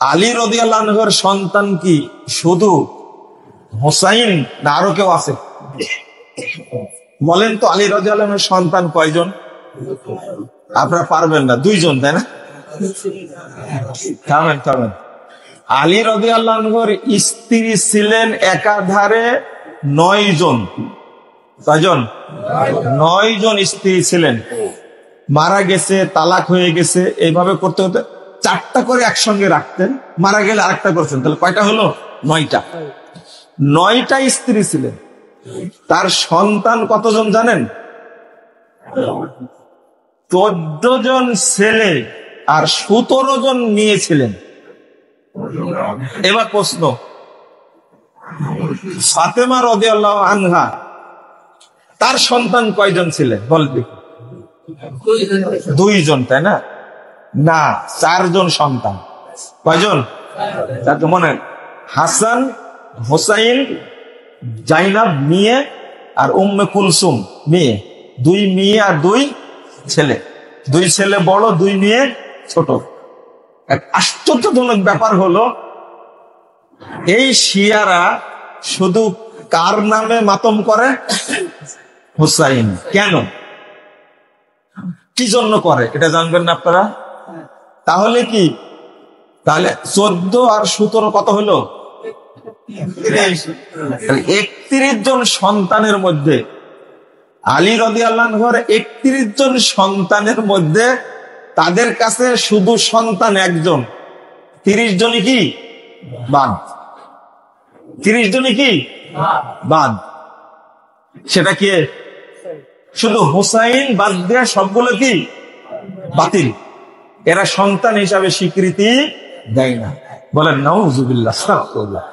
আলী রাদিয়াল্লাহু আনহুর সন্তান কি শুধু হোসাইন না আরো কেউ আছে? বলেন তো, আলী রাদিয়াল্লাহু আনহুর সন্তান কয়জন? আপনারা পারবেন না, দুইজন, তাই না? থামেন। আলী রাদিয়াল্লাহু আনহুর স্ত্রী ছিলেন একাধারে 9 জন। কয়জন? 9 জন স্ত্রী ছিলেন। মারা গেছে, তালাক হয়ে গেছে, এইভাবে করতে হতে 4টা করে একসঙ্গে রাখতেন, মারা গেলে আরেকটা করতেন, তাহলে কয়টা হলো? 9টা। 9টা স্ত্রী ছিলেন। তার সন্তান কতজন জানেন? 14 জন ছেলে আর 17 জন মেয়ে ছিলেন। এবার প্রশ্ন, ফাতেমা রাদিয়াল্লাহু আনহা তার সন্তান কয়জন ছিলেন? বলবি 2 জন, তাই না? না, 4 জন সন্তান। কয়জন? 4 জন। মনে, হাসান, হোসাইন, জাইনাব মেয়ে আর উম্মে কুলসুম মেয়ে। 2 মেয়ে আর 2 ছেলে। 2 ছেলে বড়, 2 মেয়ে ছোট। এক আশ্চর্যজনক ব্যাপার হলো, এই শিয়ারা শুধু কার নামে মাতম করে? হোসাইন। কেন, কি জন্য করে এটা জানবেন না আপনারা? তাহলে কি, তাহলে 14 আর 17 কত হলো? 31 জন সন্তানের মধ্যে আলী রাদিয়াল্লাহু আনহুর 31 জন সন্তানের মধ্যে তাদের কাছে শুধু সন্তান একজন, 30 জনই কি বাদ। 30 জনই কি বাদ। সেটা কি? শুধু হুসাইন বাদ দেয়া সবগুলো কি বাতিল। এরা সন্তান হিসাবে স্বীকৃতি দেয় না। বলেন নাউযুবিল্লাহ, আস্তাগফিরুল্লাহ।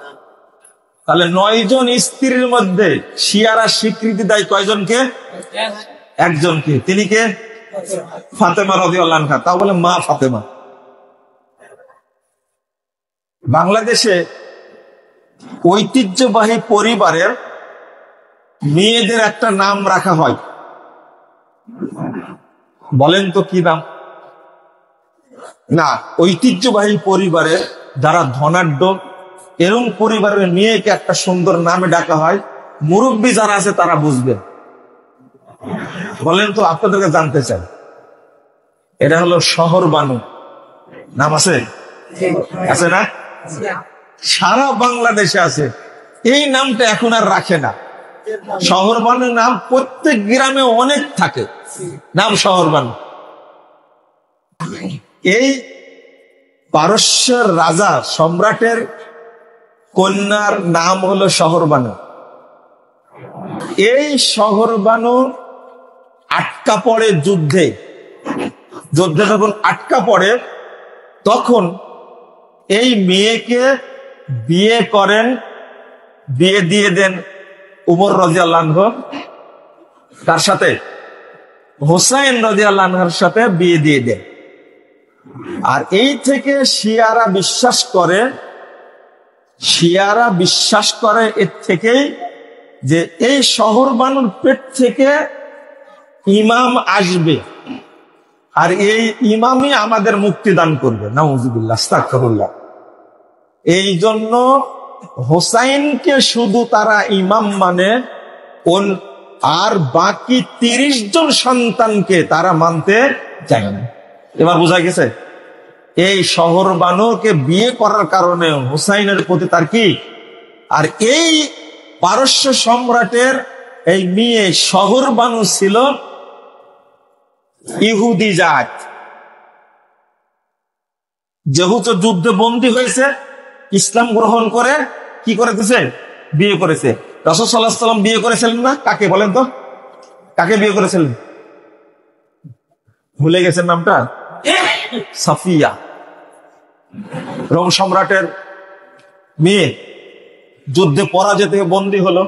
তাহলে 9 জন স্ত্রীর মধ্যে শিয়ারা স্বীকৃতি দেয় কয়জনকে? একজনকে। তিনি কে? ফাতেমা রাদিয়াল্লাহু আনহা। তাও বলে মা ফাতেমা। বাংলাদেশে ঐতিহ্যবাহী পরিবারের মেয়েদের একটা নাম রাখা হয়, বলেন তো কি নাম? না, ঐতিহ্যবাহী পরিবারের যারা ধনাঢ্য এরকম পরিবারের মেয়েকে একটা সুন্দর নামে ডাকা হয়। মুরব্বী যারা আছে তারা বুঝবেন। বলেন তো, আপনাদেরকে জানতে চাই। এটা হলো শহর বানু। নাম আছে? আছে না? সারা বাংলাদেশে আছে। এই নামটা এখন আর রাখে না। শহর বানু নাম প্রত্যেক গ্রামে অনেক থাকে, নাম শহর বানু। এই পারস্যের রাজা সম্রাটের কন্যার নাম হলো শহরবানু। এই শহরবানু আটকা পড়ে যুদ্ধে যখন আটকা পড়ে, তখন এই মেয়েকে বিয়ে করেন, বিয়ে দিয়ে দেন উমর রাদিয়াল্লাহু আনহু। তার সাথে হোসাইন রাদিয়াল্লাহু আনহুর সাথে বিয়ে দিয়ে দেন। আর এই থেকে শিয়ারা বিশ্বাস করে এর থেকেই যে এই শহর বানুর পেট থেকে ইমাম আসবে, আর এই ইমামই আমাদের মুক্তি দান করবে। নাউযুবিল্লাহ, আস্তাগফিরুল্লাহ। এই জন্য হোসাইনকে শুধু তারা ইমাম মানে, আর বাকি 30 জন সন্তানকে তারা মানতে চায় না। এবার বোঝা গেছে এই শহর বানুকে বিয়ে করার কারণে হুসাইনের প্রতি তার কি। আর এই পারস্য সম্রাটের এই মেয়ে শহর বানু ছিল ইহুদি জাত। যেহেতু যুদ্ধে বন্দী হয়েছে, ইসলাম গ্রহণ করে কি করেছে? বিয়ে করেছে। রাসূল সাল্লাল্লাহু আলাইহি ওয়াসাল্লাম বিয়ে করেছিলেন না? কাকে বলেন তো? কাকে বিয়ে করেছিলেন? ভুলে গেছেন নামটা? সাফিয়া, রোম সম্রাটের মেয়ে, যুদ্ধে পরাজয় থেকে বন্দী হলো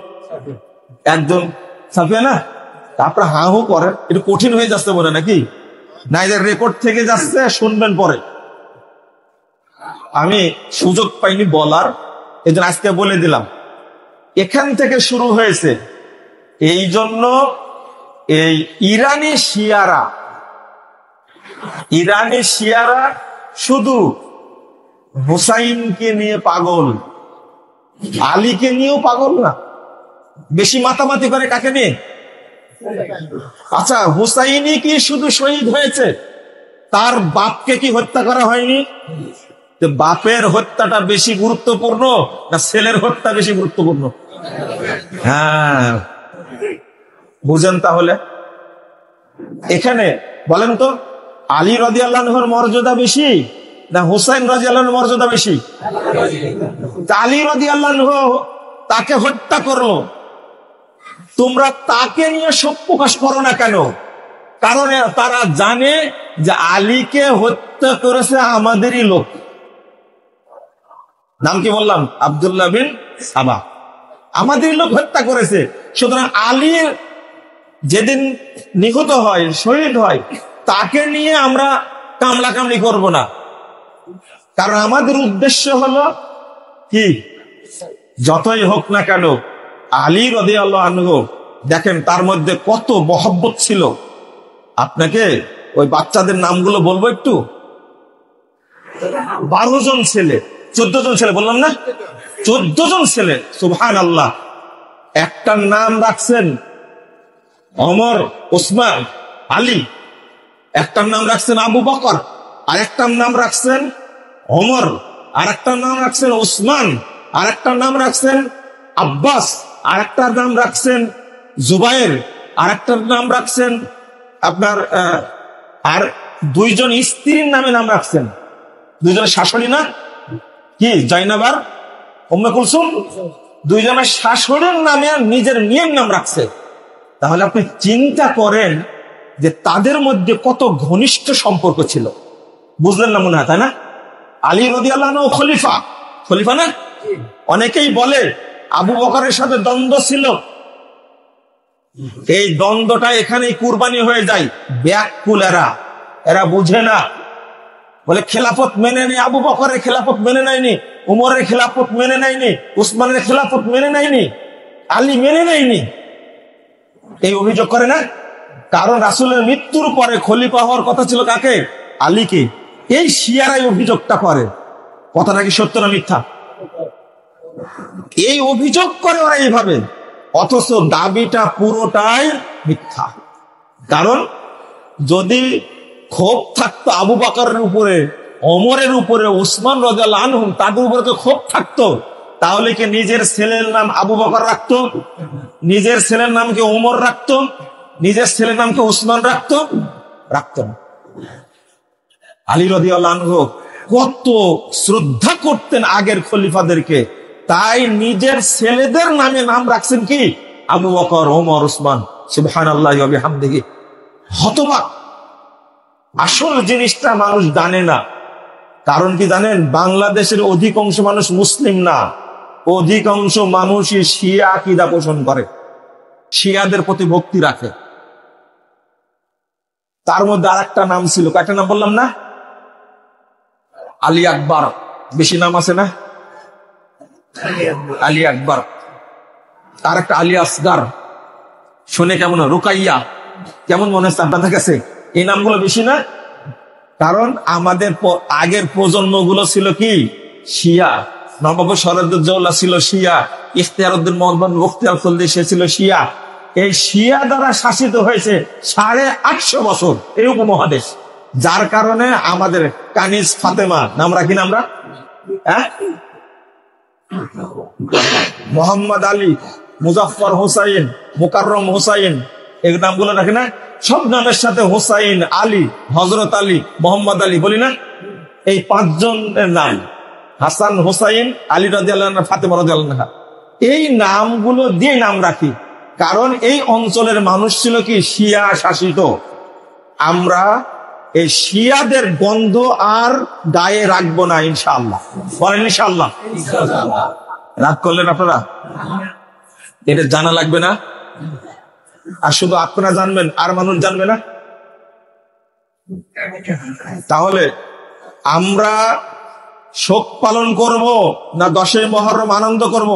একজন সাফিয়া না? তারপরে হাহু করেন, একটু কঠিন হয়ে যাচ্ছে বলে নাকি? না, এদের রেকর্ড থেকে যাচ্ছে, শুনবেন পরে। আমি সুযোগ পাইনি বলার, এজন্য আজকে বলে দিলাম। এখান থেকে শুরু হয়েছে। এই জন্য এই ইরানি শিয়ারা শুধু হুসাইনকে নিয়ে পাগল, আলীকে নিয়েও পাগল না, বেশি মাতামাতি করে কাকে নিয়ে? আচ্ছা, হুসাইনই কি শুধু শহীদ হয়েছে, তার বাপকে কি হত্যা করা হয়নি? বাপের হত্যাটা বেশি গুরুত্বপূর্ণ না ছেলের হত্যা বেশি গুরুত্বপূর্ণ? হ্যাঁ, বুঝেন তাহলে। এখানে বলেন তো, আলী রাদিয়াল্লাহু আনহুর মর্যাদা বেশি না হুসাইন রাদিয়াল্লাহু আনহুর মর্যাদা বেশি? আলী রাদিয়াল্লাহু আনহু তাকে হত্যা করলো, তোমরা তাকে নিয়ে শোক প্রকাশ করো না কেন? কারণ তারা জানে যে আলীকে হত্যা করেছে আমাদেরই লোক। নাম কি বললাম? আব্দুল্লাহ বিন সাবা, আমাদেরই লোক হত্যা করেছে। সুতরাং আলীর যেদিন নিহত হয়, শহীদ হয়, তাকে নিয়ে আমরা কামলা কামলি করব না। কারণ আমাদের উদ্দেশ্য হলো কি, যতই হোক না কেন আলী রাদিয়াল্লাহু আনহু, দেখেন তার মধ্যে কত মহব্বত ছিল। আপনাকে ওই বাচ্চাদের নামগুলো বলবো একটু। 12 জন ছেলে, 14 জন ছেলে বললাম না? 14 জন ছেলে, সুবহানাল্লাহ। একটার নাম রাখছেন ওমর, ওসমান, আলী। একটার নাম রাখছেন আবু বকর, আর একটার নাম রাখছেন ওমর, আর একটার নাম রাখছেন ওসমান, আর একটার নাম রাখছেন আব্বাস, আর একটার নাম রাখছেন জুবাইর, আর একটার নাম রাখছেন আপনার আর 2 জন স্ত্রীর নামে নাম রাখছেন। 2 জনের শাশুড়ি না কি, জয়নাব আর উম্মে কুলসুম, 2 জনের শাশুড়ির নামে নিজের মেয়ের নাম রাখছে। তাহলে আপনি চিন্তা করেন যে তাদের মধ্যে কত ঘনিষ্ঠ সম্পর্ক ছিল। বুঝলেন না মনে হয়, তাই না? আলী রাদিয়াল্লাহু আনহু খলিফা, খলিফা না? অনেকেই বলে আবু বকরের সাথে দ্বন্দ্ব ছিল, এই দ্বন্দ্বটা এখানেই কুরবানি হয়ে যায়। ব্যাকুল এরা বুঝে না, বলে খেলাফত মেনে নেই, আবু বকরের খেলাফত মেনে নেয়নি, উমরের খেলাফত মেনে নেয়নি, উসমানের খেলাফত মেনে নেয়নি, আলী মেনে নেয়নি, এই অভিযোগ করে না। কারণ রাসূলের মৃত্যুর পরে খলিফা হওয়ার কথা ছিল কাকে? আলীকে। এই শিয়ারাই অভিযোগটা করে। কথাটা কি সত্য না মিথ্যা? এই অভিযোগ করে ওরা এইভাবে, অথচ দাবিটা পুরোটাই মিথ্যা। কারণ যদি ক্ষোভ থাকতো আবু বকরের উপরে, ওমরের উপরে, উসমান রাদিয়াল্লাহু আনহু, তাদের উপরে তো ক্ষোভ থাকতো, তাহলে কি নিজের ছেলের নাম আবু বকর রাখতো? নিজের ছেলের নামকে ওমর রাখতো? নিজের ছেলের নামকে উসমান রাখতো? রাখতো না। আলী রাদিয়াল্লাহু আনহু কত শ্রদ্ধা করতেন আগের খলিফাদেরকে, তাই নিজের ছেলেদের নামে নাম রাখছেন কি? আবু বকর, ওমর, উসমান। সুবহানাল্লাহি ওয়া বিহামদিহি। হতবাক। আসল জিনিসটা মানুষ জানে না। কারণ কি জানেন? বাংলাদেশের অধিকাংশ মানুষ মুসলিম না, অধিকাংশ মানুষই শিয়া আকীদা পোষণ করে, শিয়াদের প্রতি ভক্তি রাখে। তার মধ্যে আরেকটা নাম ছিল, কয়টা নাম বললাম না? আলী আকবর, বেশি নাম আছে না? আলী আকবর, আর একটা আলী আসগার, শুনে কেমন? রুকাইয়া, কেমন মনে হচ্ছে আপনাদের কাছে? এই নামগুলো বেশি না? কারণ আমাদের আগের প্রজন্মগুলো ছিল কি? শিয়া। নবাব সরাজউদ্দৌলা ছিল শিয়া, ইখতিয়ারউদ্দিন মোহাম্মদ মুখতিয়ার খলজি সে ছিল শিয়া। এই শিয়া দ্বারা শাসিত হয়েছে 850 বছর এই উপমহাদেশ। যার কারণে আমাদের কানিজ ফাতেমা নাম রাখি না আমরা, মোহাম্মদ আলী, মুজাফফর হোসাইন, মুকাররম হোসাইন, এই নামগুলো রাখি না? সব নামের সাথে হোসাইন, আলী, হযরত আলী, মোহাম্মদ আলী বলি না? এই 5 জনের নাম, হাসান, হোসাইন, আলী রাদিয়াল্লাহু আনহু, ফাতেমা রাদিয়াল্লাহু আনহা, এই নামগুলো দিয়ে নাম রাখি। কারণ এই অঞ্চলের মানুষ ছিল কি? শিয়া শাসিত। আমরা এই শিয়াদের গন্ধ আর গায়ে রাখবো না ইনশাআল্লাহ। বলেন ইনশাআল্লাহ। রাগ করলেন আপনারা? এটা জানা লাগবে না? আর শুধু আপনারা জানবেন আর মানুষ জানবে না? তাহলে আমরা শোক পালন করব না 10ই মুহররম আনন্দ করব?